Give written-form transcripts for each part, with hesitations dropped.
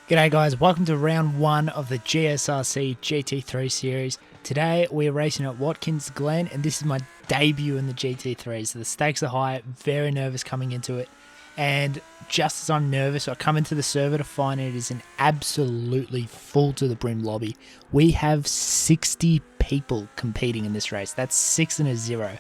G'day guys, welcome to round 1 of the GSRC GT3 series. Today we're racing at Watkins Glen and this is my debut in the GT3, so the stakes are high, very nervous coming into it. And just as I'm nervous, I come into the server to find it is an absolutely full to the brim lobby. We have 60 people competing in this race, that's 6 and a 0.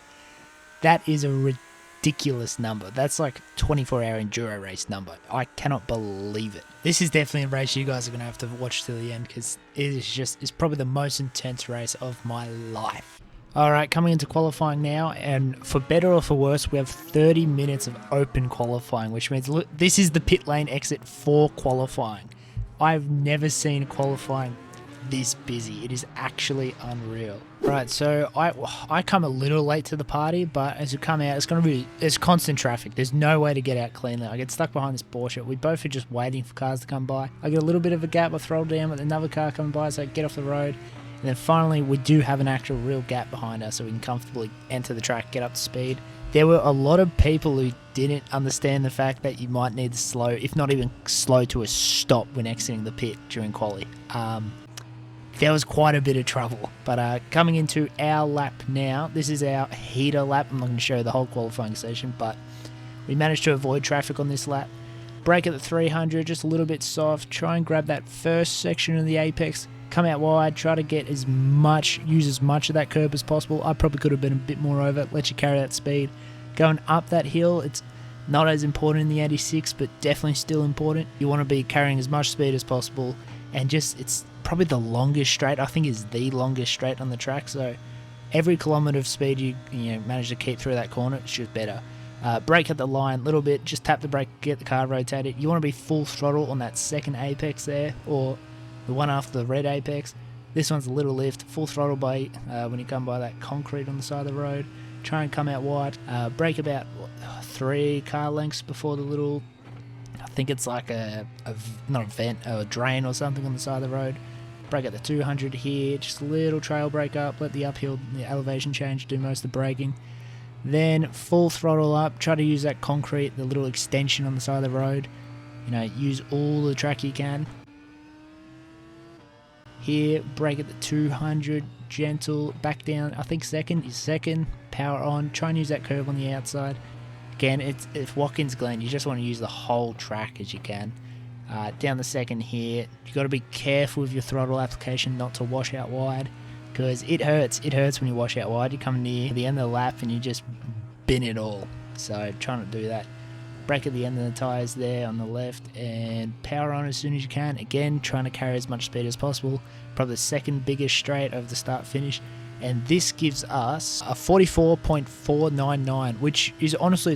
That is a ridiculous number. That's like 24-hour enduro race number. I cannot believe it. This is definitely a race you guys are going to have to watch till the end because it's probably the most intense race of my life. Alright, coming into qualifying now, and for better or for worse, we have 30 minutes of open qualifying, which means look, this is the pit lane exit for qualifying. I've never seen qualifying this busy. It is actually unreal. Right, so I come a little late to the party, but as you come out, there's constant traffic. There's no way to get out cleanly. I get stuck behind this Porsche. We both are just waiting for cars to come by. I get a little bit of a gap. I throttle down with another car coming by, so I get off the road. And then finally, we do have an actual real gap behind us, so we can comfortably enter the track, get up to speed. There were a lot of people who didn't understand the fact that you might need to slow, if not even slow to a stop when exiting the pit during quali. There was quite a bit of trouble, but coming into our lap now, this is our heater lap. I'm not going to show you the whole qualifying session, but we managed to avoid traffic on this lap. Brake at the 300, just a little bit soft, try and grab that first section of the apex, come out wide, try to get use as much of that curb as possible. I probably could have been a bit more over, let you carry that speed. Going up that hill, it's not as important in the 86, but definitely still important. You want to be carrying as much speed as possible, and it's probably the longest straight. I think is the longest straight on the track, so every kilometre of speed you manage to keep through that corner, it's just better. Brake at the line a little bit, just tap the brake, get the car rotated. You want to be full throttle on that second apex there, or the one after the red apex. This one's a little lift, full throttle by when you come by that concrete on the side of the road. Try and come out wide. Brake about 3 car lengths before the little, I think it's like not a vent, a drain or something on the side of the road. Brake at the 200 here, just a little trail brake up, let the uphill, the elevation change, do most of the braking. Then full throttle up, try to use that concrete, the little extension on the side of the road. Use all the track you can. Here, brake at the 200, gentle, back down, I think second, power on, try and use that curve on the outside. Again, it's Watkins Glen, you just want to use the whole track as you can. Down the second here, you got to be careful with your throttle application not to wash out wide, because it hurts when you wash out wide. You come near the end of the lap and you just bin it all, so try not to do that. Brake at the end of the tyres there on the left, and power on as soon as you can. Again, trying to carry as much speed as possible. Probably the second biggest straight over the start finish, and this gives us a 44.499, which is honestly,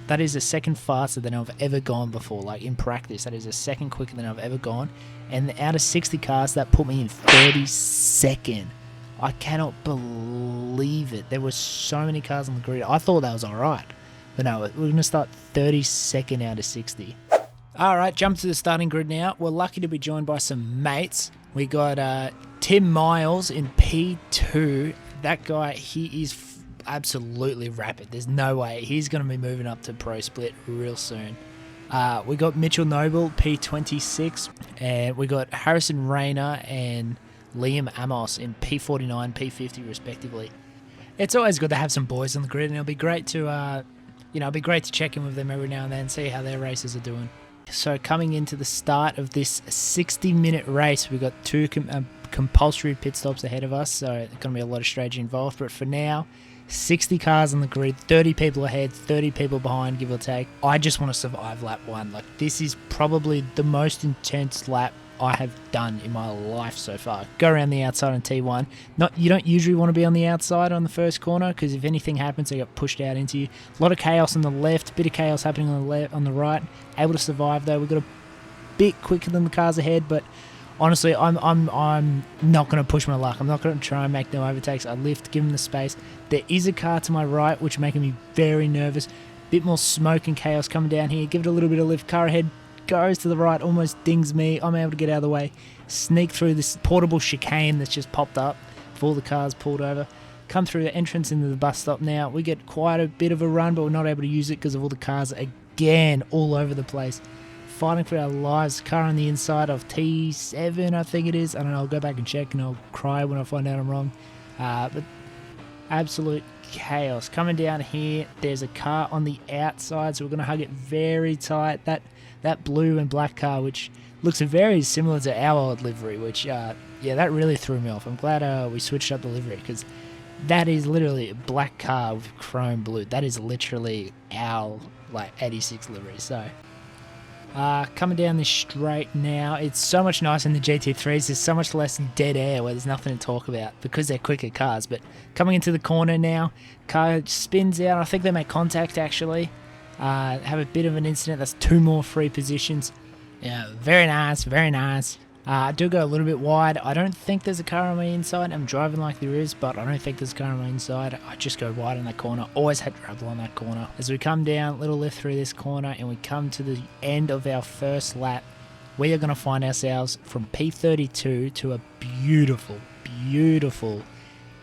that is a second faster than I've ever gone before. Like in practice, that is a second quicker than I've ever gone, and out of 60 cars, that put me in 32nd. I cannot believe it. There were so many cars on the grid. I thought that was alright, but no, we're going to start 32nd out of 60. Alright, jump to the starting grid now. We're lucky to be joined by some mates. We got Tim Miles in P2. That guy, he is absolutely rapid. There's no way. He's going to be moving up to Pro Split real soon. We got Mitchell Noble, P26. And we got Harrison Rayner and Liam Amos in P49, P50 respectively. It's always good to have some boys on the grid, and it'll be great to check in with them every now and then, see how their races are doing. So coming into the start of this 60-minute race, we've got 2 compulsory pit stops ahead of us, so there's going to be a lot of strategy involved. But for now, 60 cars on the grid, 30 people ahead, 30 people behind, give or take. I just want to survive lap 1. Like, this is probably the most intense lap I have done in my life so far. Go around the outside on T1. You don't usually want to be on the outside on the first corner, because if anything happens, they get pushed out into you. A lot of chaos on the left, bit of chaos happening on the left, on the right. Able to survive though. We've got a bit quicker than the cars ahead, but honestly, I'm not going to push my luck. I'm not going to try and make no overtakes. I lift, give them the space. There is a car to my right, which is making me very nervous. Bit more smoke and chaos coming down here. Give it a little bit of lift. Car ahead goes to the right, almost dings me. I'm able to get out of the way, sneak through this portable chicane that's just popped up with all the cars pulled over. Come through the entrance into the bus stop now. We get quite a bit of a run, but we're not able to use it because of all the cars again all over the place. fighting for our lives. Car on the inside of T7, I think it is. I don't know, I'll go back and check and I'll cry when I find out I'm wrong. But absolute chaos. Coming down here, there's a car on the outside, so we're going to hug it very tight. That blue and black car, which looks very similar to our old livery, which, yeah, that really threw me off. I'm glad we switched up the livery, because that is literally a black car with chrome blue. That is literally our, like, 86 livery. So, coming down this straight now, it's so much nicer in the GT3s. There's so much less dead air where there's nothing to talk about because they're quicker cars. But coming into the corner now, car spins out. I think they make contact, actually. Have a bit of an incident. That's 2 more free positions. Yeah, very nice, very nice. I do go a little bit wide. I don't think there's a car on my inside. I'm driving like there is, but I don't think there's a car on my inside. I just go wide on that corner. Always had trouble on that corner. As we come down, little lift through this corner, and we come to the end of our first lap, we are going to find ourselves from P32 to a beautiful, beautiful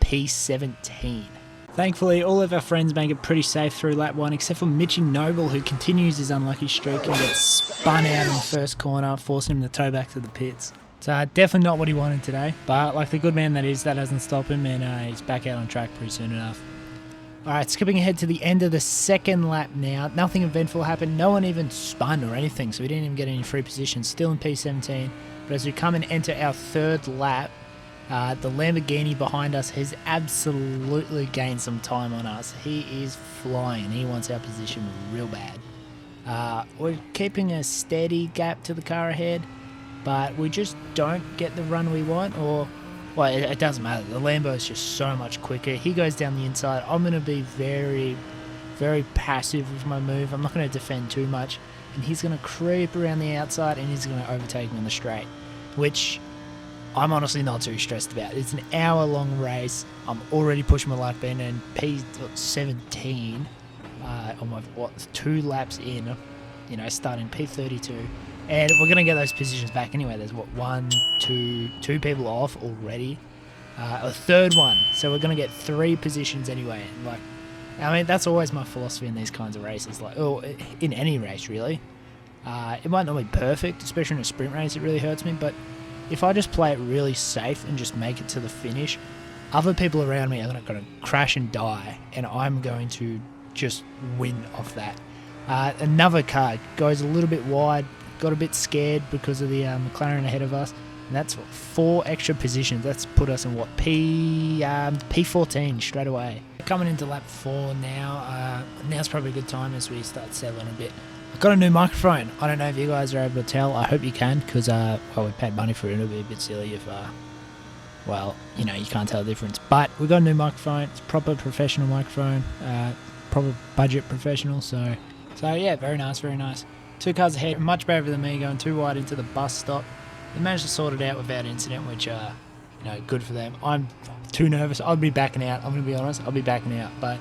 P17. Thankfully, all of our friends make it pretty safe through lap 1, except for Mitchy Noble, who continues his unlucky streak and gets spun out in the first corner, forcing him to tow back to the pits. So definitely not what he wanted today, but like the good man that is, that doesn't stop him, and he's back out on track pretty soon enough. Alright, skipping ahead to the end of the second lap now. Nothing eventful happened. No one even spun or anything, so we didn't even get any free positions. Still in P17. But as we come and enter our third lap, the Lamborghini behind us has absolutely gained some time on us. He is flying. He wants our position real bad. We're keeping a steady gap to the car ahead, but we just don't get the run we want. Or, well, it doesn't matter. The Lambo is just so much quicker. He goes down the inside. I'm going to be very, very passive with my move. I'm not going to defend too much. And he's going to creep around the outside, and he's going to overtake me on the straight, which I'm honestly not too stressed about. It's an hour-long race. I'm already pushing my life bin, and P17 on my 2 laps in, you know, starting P32, and we're gonna get those positions back anyway. There's two people off already, a third one, so we're gonna get 3 positions anyway. Like, I mean, that's always my philosophy in these kinds of races. Like, in any race really. It might not be perfect, especially in a sprint race. It really hurts me, but if I just play it really safe and just make it to the finish, other people around me are going to crash and die, and I'm going to just win off that. Another car goes a little bit wide, got a bit scared because of the McLaren ahead of us, and that's 4 extra positions. That's put us in what, P14 straight away. Coming into lap 4 now. Now's probably a good time as we start settling a bit. I've got a new microphone. I don't know if you guys are able to tell. I hope you can, because well, we paid money for it. It'll be a bit silly if, well, you know, you can't tell the difference. But we've got a new microphone. It's a proper professional microphone, proper budget professional. So yeah, very nice, very nice. 2 cars ahead, much braver than me, going too wide into the bus stop. They managed to sort it out without incident, which, you know, good for them. I'm too nervous. I'll be backing out. I'm going to be honest. I'll be backing out, but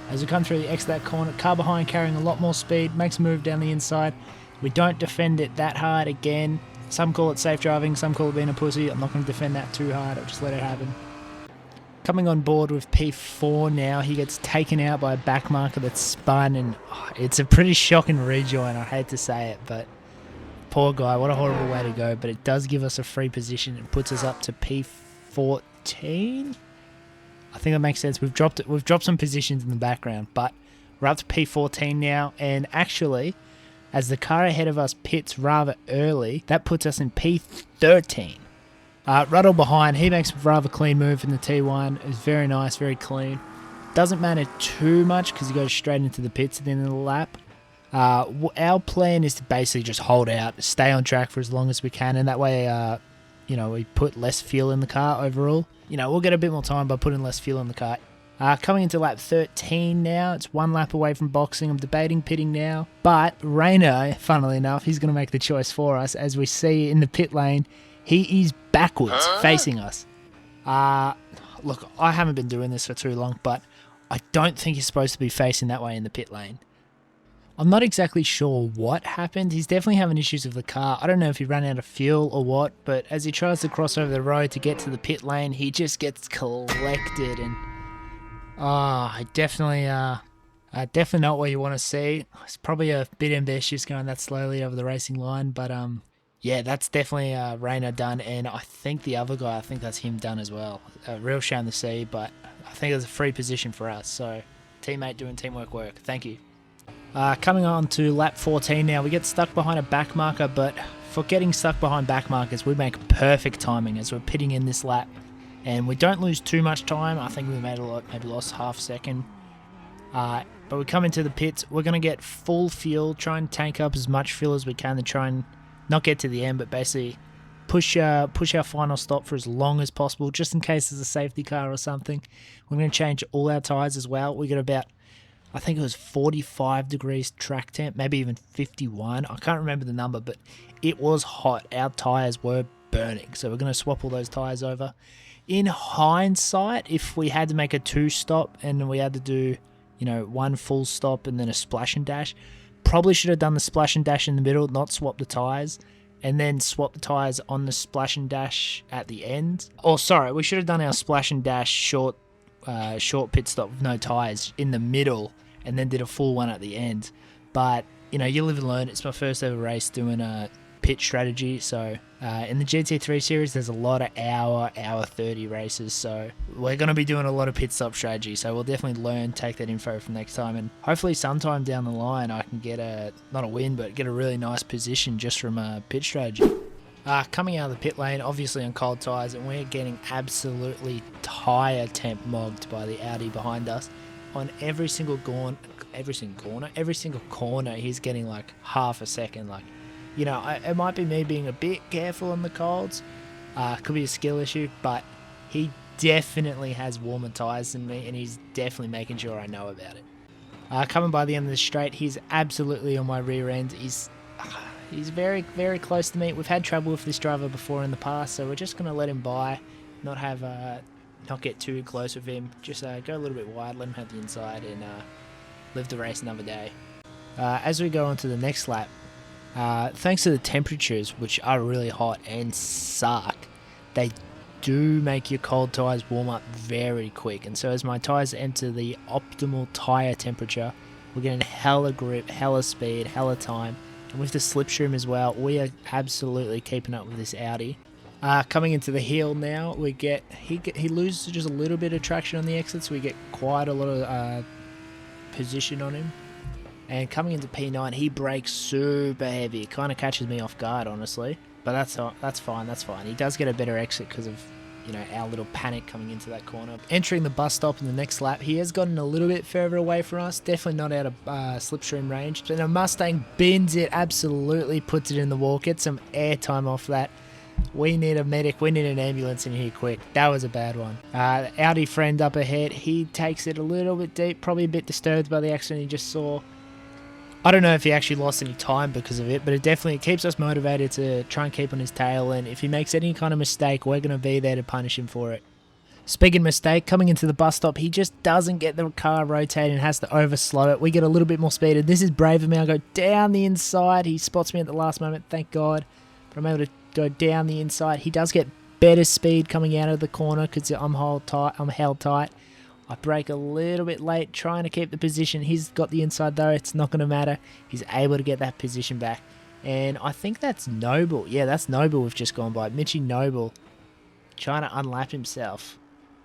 as we come through the exit of that corner, car behind carrying a lot more speed, makes a move down the inside. We don't defend it that hard again. Some call it safe driving, some call it being a pussy. I'm not going to defend that too hard, I'll just let it happen. Coming on board with P4 now, he gets taken out by a back marker that's spun, and it's a pretty shocking rejoin. I hate to say it, but poor guy, what a horrible way to go. But it does give us a free position. It puts us up to P14. I think that makes sense. We've dropped some positions in the background, but we're up to P14 now, and actually, as the car ahead of us pits rather early, that puts us in P13. Ruddle behind, he makes a rather clean move in the T1. It's very nice, very clean. Doesn't matter too much because he goes straight into the pits at the end of the lap. Our plan is to basically just hold out, stay on track for as long as we can, and that way, you know, we put less fuel in the car overall. You know, we'll get a bit more time by putting less fuel in the car. Coming into lap 13 now, it's 1 lap away from boxing. I'm debating pitting now, but Rayno, funnily enough, he's going to make the choice for us. As we see in the pit lane, he is backwards facing us. Look, I haven't been doing this for too long, but I don't think he's supposed to be facing that way in the pit lane. I'm not exactly sure what happened. He's definitely having issues with the car. I don't know if he ran out of fuel or what, but as he tries to cross over the road to get to the pit lane, he just gets collected, and I definitely Definitely not what you want to see. It's probably a bit ambitious going that slowly over the racing line, but yeah, that's definitely Rayner done, and I think the other guy, I think that's him done as well. A real shame to see, but I think it was a free position for us, so teammate doing teamwork work. Thank you. Coming on to lap 14 now, we get stuck behind a back marker, but for getting stuck behind back markers, we make perfect timing as we're pitting in this lap, and we don't lose too much time. I think we maybe lost half a second. But we come into the pits, we're going to get full fuel, try and tank up as much fuel as we can to try and not get to the end, but basically push our final stop for as long as possible, just in case there's a safety car or something. We're going to change all our tyres as well. We got about, I think it was 45 degrees track temp, maybe even 51. I can't remember the number, but it was hot. Our tyres were burning, so we're going to swap all those tyres over. In hindsight, if we had to make a 2-stop and we had to do, you know, 1 full stop and then a splash and dash, probably should have done the splash and dash in the middle, not swap the tyres, and then swap the tyres on the splash and dash at the end. Or sorry, we should have done our splash and dash short pit stop with no tyres in the middle and then did a full one at the end. But, you know, you live and learn. It's my first ever race doing a pit strategy, so in the GT3 series there's a lot of hour 30 races, so we're going to be doing a lot of pit stop strategy, so we'll definitely take that info from next time, and hopefully sometime down the line I can get not a win, but get a really nice position just from a pit strategy. Coming out of the pit lane, obviously on cold tyres, and we're getting absolutely tyre temp mogged by the Audi behind us. On every single corner he's getting like half a second. Like, you know, it might be me being a bit careful on the colds. Could be a skill issue, but he definitely has warmer tyres than me, and he's definitely making sure I know about it. Coming by the end of the straight, he's absolutely on my rear end. He's very, very close to me. We've had trouble with this driver before in the past, so we're just going to let him by, not get too close with him. Just go a little bit wide, let him have the inside, and live the race another day. As we go on to the next lap, thanks to the temperatures, which are really hot and suck, they do make your cold tyres warm up very quick. And so as my tyres enter the optimal tyre temperature, we're getting hella grip, hella speed, hella time. And with the slipstream as well, we are absolutely keeping up with this Audi. Coming into the heel now, he loses just a little bit of traction on the exit, so we get quite a lot of position on him. And coming into P9, he brakes super heavy. It kind of catches me off guard, honestly. But that's fine. He does get a better exit because of, you know, our little panic coming into that corner. Entering the bus stop in the next lap, he has gotten a little bit further away from us. Definitely not out of slipstream range. And a Mustang bins it, absolutely puts it in the wall. Get some air time off that. We need a medic. We need an ambulance in here quick. That was a bad one. The Audi friend up ahead, he takes it a little bit deep. Probably a bit disturbed by the accident he just saw. I don't know if he actually lost any time because of it, but it definitely keeps us motivated to try and keep on his tail, and if he makes any kind of mistake, we're going to be there to punish him for it. Speaking of mistake, coming into the bus stop, he just doesn't get the car rotated and has to overslow it. We get a little bit more speed, and this is brave of me. I go down the inside. He spots me at the last moment, thank God. But I'm able to go down the inside. He does get better speed coming out of the corner because I'm held tight. I brake a little bit late, trying to keep the position. He's got the inside though, it's not going to matter. He's able to get that position back. And I think that's Noble. Yeah, that's Noble we've just gone by. Mitchie Noble trying to unlap himself.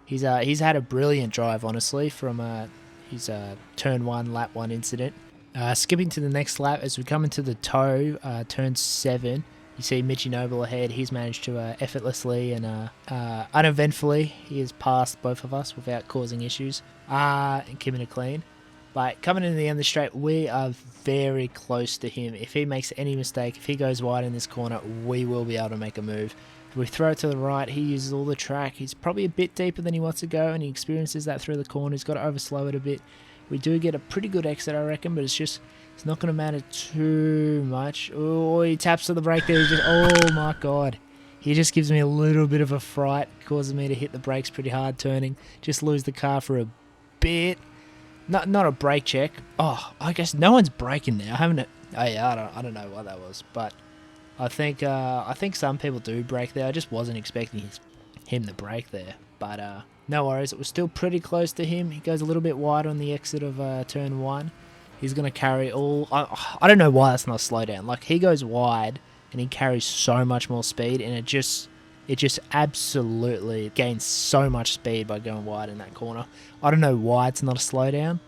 He's had a brilliant drive, honestly, from his turn 1, lap 1 incident. Skipping to the next lap, as we come into the toe, turn 7, you see Mitchie Noble ahead. He's managed to effortlessly and uneventfully, he has passed both of us without causing issues and keeping it clean. But coming into the end of the straight, we are very close to him. If he makes any mistake, if he goes wide in this corner, we will be able to make a move. If we throw it to the right, he uses all the track. He's probably a bit deeper than he wants to go, and he experiences that through the corner. He's got to overslow it a bit. We do get a pretty good exit, I reckon, but it's not going to matter too much. Oh, he taps to the brake there. Oh my God. He just gives me a little bit of a fright, causes me to hit the brakes pretty hard turning. Just lose the car for a bit. Not a brake check. Oh, I guess no one's braking now. I don't know what that was, but I think some people do brake there. I just wasn't expecting him to brake there. But No worries, it was still pretty close to him. He goes a little bit wide on the exit of turn 1. He's going to carry all... I don't know why that's not a slowdown. Like, he goes wide and he carries so much more speed, and it just absolutely gains so much speed by going wide in that corner. I don't know why it's not a slowdown.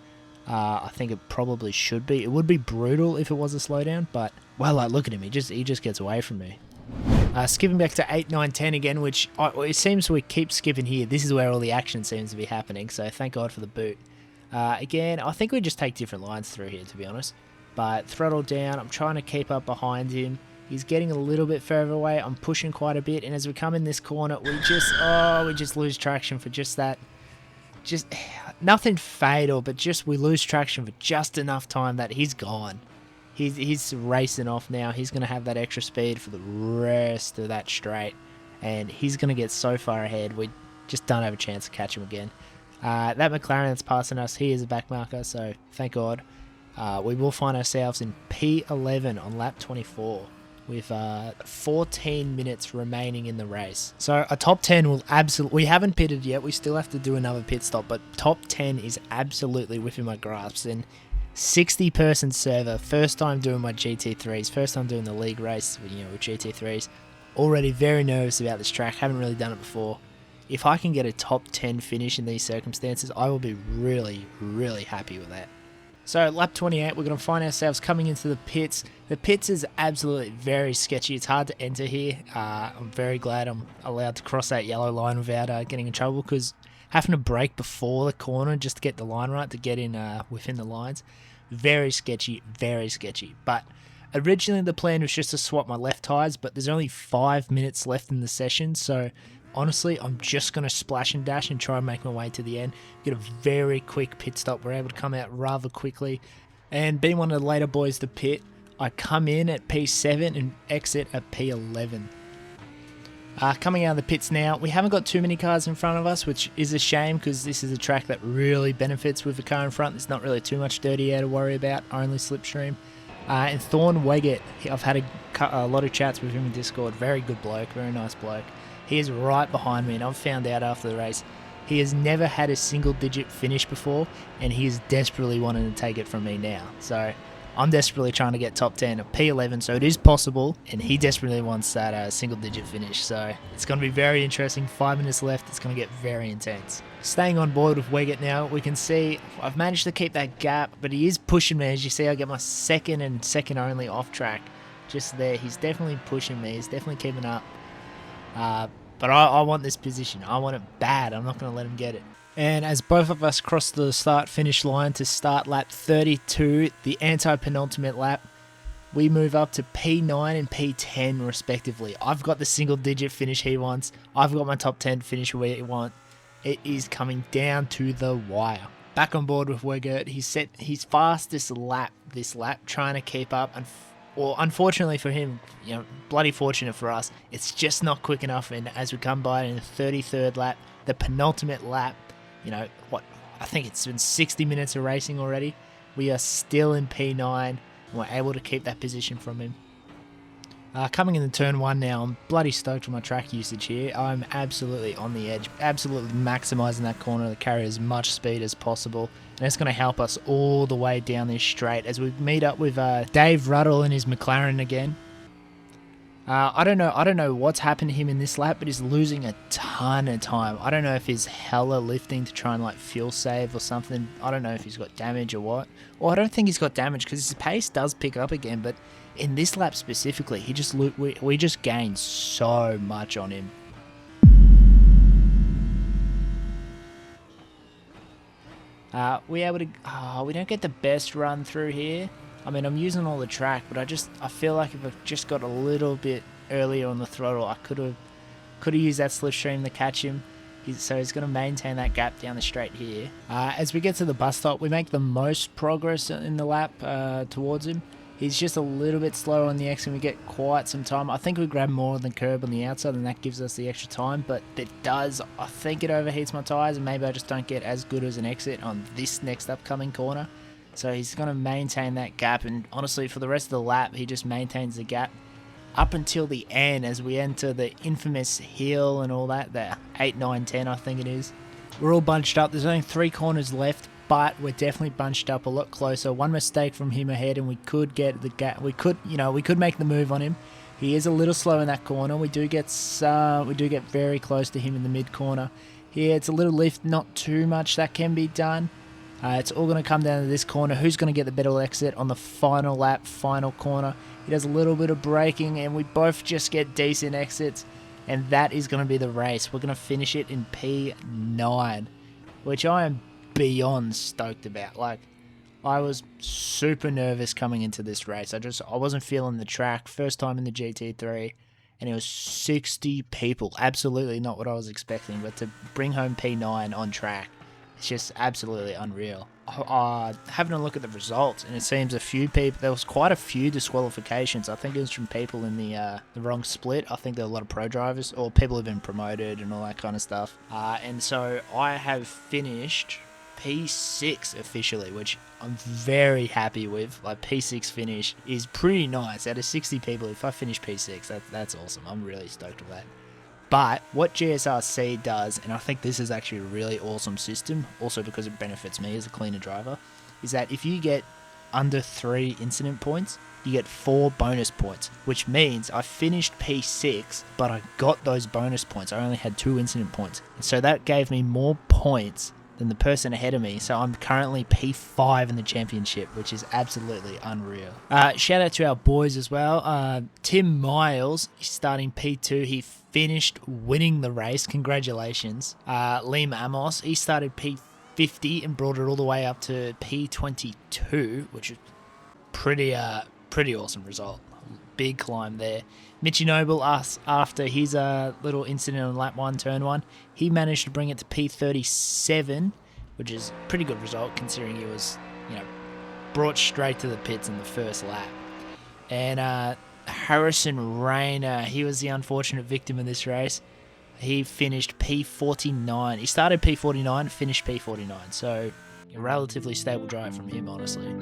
I think it probably should be. It would be brutal if it was a slowdown, but, well, like, look at him. He just gets away from me. Skipping back to 8, 9, 10 again, which it seems we keep skipping here. This is where all the action seems to be happening, so thank God for the boot. Again, I think we just take different lines through here, to be honest. But throttle down, I'm trying to keep up behind him. He's getting a little bit further away. I'm pushing quite a bit, and as we come in this corner, we just lose traction for just that. Just nothing fatal, but just we lose traction for just enough time that he's gone. He's racing off now. He's going to have that extra speed for the rest of that straight, and he's going to get so far ahead. We just don't have a chance to catch him again. That McLaren that's passing us, he is a back marker, so thank God. We will find ourselves in P11 on lap 24 with 14 minutes remaining in the race. So a top 10 will absolutely... We haven't pitted yet. We still have to do another pit stop, but top 10 is absolutely within my grasp. And 60-person server, first time doing my GT3s, first time doing the league race with GT3s. Already very nervous about this track. Haven't really done it before. If I can get a top 10 finish in these circumstances, I will be really, really happy with that. So lap 28, we're going to find ourselves coming into the pits. The pits is absolutely very sketchy. It's hard to enter here. I'm very glad I'm allowed to cross that yellow line without getting in trouble, because having to brake before the corner just to get the line right, to get in within the lines, very sketchy, very sketchy. But originally the plan was just to swap my left tyres, but there's only 5 minutes left in the session, so honestly, I'm just going to splash and dash and try and make my way to the end. Get a very quick pit stop. We're able to come out rather quickly. And being one of the later boys to pit, I come in at P7 and exit at P11. Coming out of the pits now, we haven't got too many cars in front of us, which is a shame, because this is a track that really benefits with a car in front. There's not really too much dirty air to worry about, only slipstream. And Thorn Weggett, I've had a lot of chats with him in Discord. Very good bloke, very nice bloke. He is right behind me, and I've found out after the race, he has never had a single-digit finish before, and he is desperately wanting to take it from me now. So I'm desperately trying to get top 10 at P11, so it is possible, and he desperately wants that single-digit finish. So it's going to be very interesting. 5 minutes left. It's going to get very intense. Staying on board with Weggett now, we can see I've managed to keep that gap, but he is pushing me. As you see, I get my second and second only off track just there. He's definitely pushing me. He's definitely keeping up. But I want this position. I want it bad. I'm not going to let him get it. And as both of us cross the start-finish line to start lap 32, the anti-penultimate lap, we move up to P9 and P10 respectively. I've got the single-digit finish he wants. I've got my top 10 finish we want. It is coming down to the wire. Back on board with Weggett. He set his fastest lap this lap, trying to keep up, and well, unfortunately for him, bloody fortunate for us, it's just not quick enough. And as we come by in the 33rd lap, the penultimate lap, I think it's been 60 minutes of racing already. We are still in P9, and we're able to keep that position from him. Coming into turn 1 now, I'm bloody stoked with my track usage here. I'm absolutely on the edge, absolutely maximising that corner to carry as much speed as possible. And it's going to help us all the way down this straight as we meet up with Dave Ruddle and his McLaren again. I don't know what's happened to him in this lap, but he's losing a ton of time. I don't know if he's hella lifting to try and fuel save or something. I don't know if he's got damage or what. Well, I don't think he's got damage, because his pace does pick up again, but in this lap specifically, we just gained so much on him. We don't get the best run through here. I mean, I'm using all the track, but I feel like if I've just got a little bit earlier on the throttle, I could have used that slipstream to catch him. So he's going to maintain that gap down the straight here. As we get to the bus stop, we make the most progress in the lap towards him. He's just a little bit slower on the exit, and we get quite some time. I think we grab more on the curb on the outside, and that gives us the extra time, but I think it overheats my tyres, and maybe I just don't get as good as an exit on this next upcoming corner. So he's going to maintain that gap, and honestly, for the rest of the lap, he just maintains the gap up until the end as we enter the infamous hill and all that, the 8, 9, 10 I think it is. We're all bunched up. There's only 3 corners left, but we're definitely bunched up a lot closer. One mistake from him ahead, and we could get the gap. We could make the move on him. He is a little slow in that corner. We do get very close to him in the mid corner. Here, it's a little lift, not too much that can be done. It's all going to come down to this corner. Who's going to get the better exit on the final lap, final corner? He does a little bit of braking, and we both just get decent exits. And that is going to be the race. We're going to finish it in P9, which I am beyond stoked about. Like, I was super nervous coming into this race. I wasn't feeling the track. First time in the GT3, and it was 60 people. Absolutely not what I was expecting, but to bring home P9 on track, it's just absolutely unreal. Having a look at the results, and it seems there was quite a few disqualifications. I think it was from people in the wrong split. I think there were a lot of pro drivers, or people who have been promoted and all that kind of stuff. And so I have finished P6 officially, which I'm very happy with. Like, P6 finish is pretty nice. Out of 60 people, if I finish P6, that's awesome. I'm really stoked with that. But what GSRC does, and I think this is actually a really awesome system, also because it benefits me as a cleaner driver, is that if you get under 3 incident points, you get 4 bonus points, which means I finished P6, but I got those bonus points. I only had 2 incident points. And so that gave me more points than the person ahead of me, so I'm currently P5 in the championship, which is absolutely unreal. Shout out to our boys as well. Tim Miles, he's starting P2. He finished winning the race. Congratulations. Liam Amos, he started P50 and brought it all the way up to P22, which is pretty awesome result. Big climb there. Mitchy Noble, after his little incident on lap 1, turn 1, he managed to bring it to P37, which is a pretty good result considering he was, brought straight to the pits in the first lap. And Harrison Rayner, he was the unfortunate victim of this race. He finished P49. He started P49, finished P49, so a relatively stable drive from him, honestly.